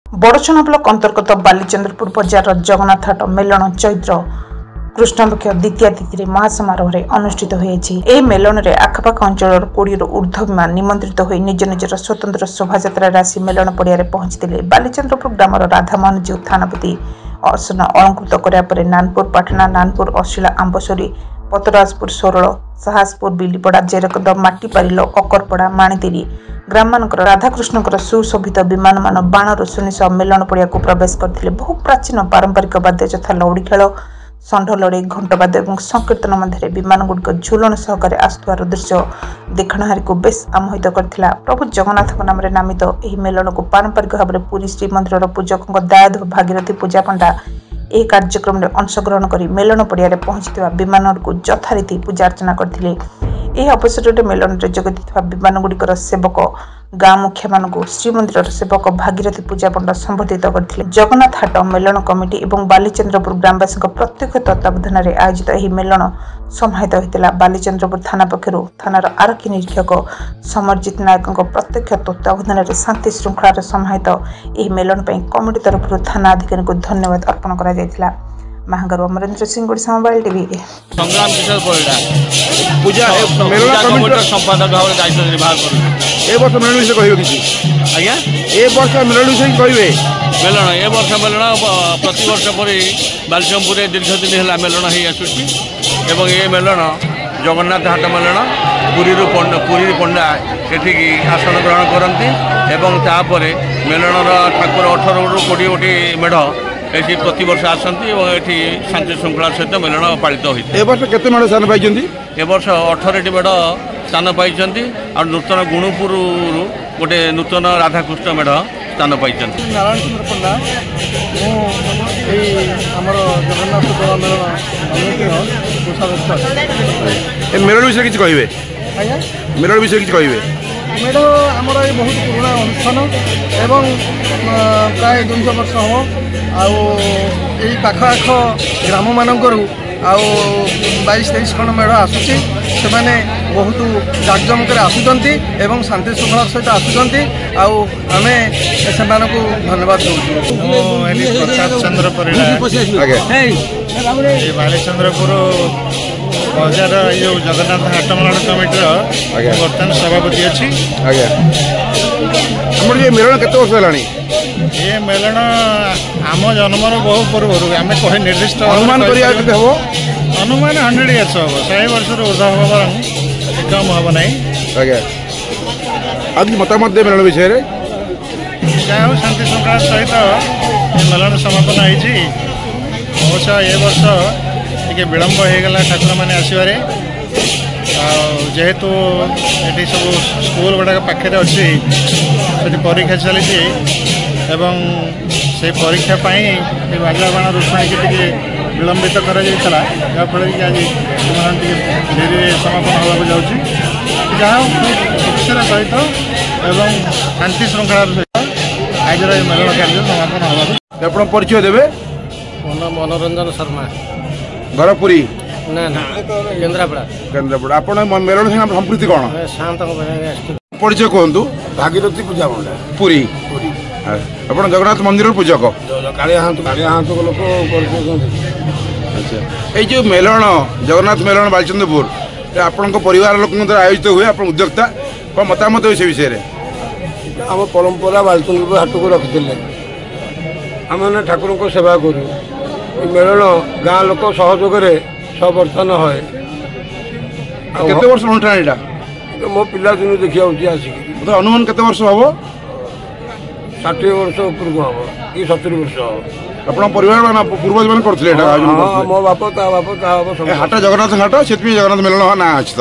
बड़चना block अंतर्गत बालीचंद्रपुर बजार जगन्नाथ हाट melon Chaitra कृष्णपक्ष द्वितीय तिथि महासमारोह अनुष्ठित होती मेलन में आखपाख अंचल 20 ऊर्ध्व विमान निमंत्रित हो निज निजर स्वतंत्र शोभायात्रा आसी मेलन पड़िया पहुंची बालीचंद्रपुर ग्रामर राधामोहन जीव थानापति अर्चना अलंकृत कराया नानपुर पाटना नानपुर अशिला आंबसोरी पतराजपुर सोरल साहसपुर बिलीपड़ा जेरकद माटीपारिल अकरपड़ा माणितेरी ग्राम मानकर राधाकृष्ण सुशोभित विमान मान बाण रोशनी सह मेलन पड़िया प्रवेश करते बहु प्राचीन पारंपरिक वाद्य यथा लौड़ी खेल षंढ लड़े घंटवाद्य और संकीर्तन मध्य विमान गुड़िक झुलन सहकारे आसुआर दृश्य देखणाहारी को बेस आमोहित करथिला। प्रभु जगन्नाथ नाम नामित यह मेलन को पारंपरिक भाव में पुरी श्रीमंदिर पूजकों दायद भागीरथी पूजा पंडा यह कार्यक्रम में अंशग्रहण कर मेलन पड़िया पहुंची विमान को यथारीति पूजा अर्चना करथिले। यह अवसर में मेलन में जोगदी विमान गुड़िकर सेवक गाँ मुखिया मानू श्रीमंदिर सेवक भागीरथी पूजा पंडा संबोधित करते। जगन्नाथ हाट मेलन कमिटी और बालीचंद्रपुर ग्रामवासी प्रत्यक्ष तत्वावधान में आयोजित यह मेलन समाहित होता। बालीचंद्रपुर थाना पक्षर थानार आरक्षी निरीक्षक समरजित नायक प्रत्यक्ष तत्वावधान में शांति श्रृंखलार समाहित यह मेलन कमिटी तरफ थाना अधिकारी को धन्यवाद अर्पण कर महागारू अमरेंद्र सिंह गुड़सा मोबाइल टीवी संग्राम किशोर परिडा पूजा मेलन कमिटी संपादक भाव दायित्व निर्वाह कर वर्ष मेलन विषय कहबे किछि आज्ञा ए वर्ष मेलन विषय कहबे मेलन ए वर्ष मेलन प्रति वर्ष परि बालीचंद्रपुर दीर्घ दिन है मेलन है आसुछि एवं ए मेलन जगन्नाथ हाट मेलन पुरी पंडा एठी आसन ग्रहण करती एवं तापर मेलनर ठाकुर 18 रु 20 गोटी मेढ़ ये प्रति वर्ष आसती ये शांति श्रृंखला सहित मेलन पालित होती। केते मेढ़ स्थान पाई ए वर्ष 18 मेढ़ स्थान पाई और नूतन गुणुपुर गोटे नूतन राधाकृष्ण मेढ़ स्थान पाई। नारायण चंद्र पंडा जगन्नाथ मेढ़ विषय किसी कहे मेढ़ विषय किसी कहे मेढ़ आमर ये बहुत पुराना अनुष्ठान एवं प्राय 200 वर्ष हम आख ग्राम मानक 22-23 खंड मेढ़ आसूसी से बहुत जाकजमक आसुँच एवं शांति श्रृंखला सहित आसुँच आम से धन्यवाद दूँ। प्रसाद चंद्र परिडा बालीचंद्रपुर बजार जो जगन्नाथ हाट मेलन कमिटी बर्तमान सभापति अच्छी मेलन केते वर्ष है ये मेलन आम जन्मर बहु पूर्व आम कहे निर्दिष्ट अनुमान अनुमान 100 इयर्स हम 100 वर्ष ऊर्ध हम कम हम ना आज मतामत दे मेलन विषय जहाँ शांति श्रृंखला सहित मेलन समापन होती अवश्य ये वर्ष टे विलम्ब होगला ठाकुर मैंने आसवे जेहेतु ये सब स्कूल गुड़ाक पाखे अच्छी परीक्षा चली से परीक्षा बाजा बाण रोषणी की विलंबित कराफल कि आज डेरी समापन होगा जाऊँगी जहाँ खुशीर सहित एवं शांति श्रृंखला सहित आज मेलन कार्य समापन होगा। परिचय देवे मनोरंजन शर्मा घर पुरी ना केन्द्रापड़ा केन्द्रापड़ा आप मेलन संस्कृति कौन परिचय कहतु भागीरथी पूजा पंडा पुरी आप जगन्नाथ मंदिर पूजक कालिया लोक अच्छा ये जो मेलन जगन्नाथ मेलन बालीचंद्रपुर आपण परिवार लोक आयोजित हुए आप उद्योक्ता कौन मतामत हुए से विषय आम परंपरा बालीचंद्रपुर हाट को रखी आम ठाकुर को सेवा करूँ मेलन गाँ लोक सहयोग सब बर्तन है केते वर्ष अनुष्ठान यहाँ मो पिला दिन देखिए आसिक अनुमान केते वर्ष हम 60 वर्ष उपरक हम कि 70 वर्ष हम आप परिवार पूर्वज मैंने करते मो बाप ता बाप हाट जगन्नाथ हाट से जगन्नाथ मेलन ना अच्छी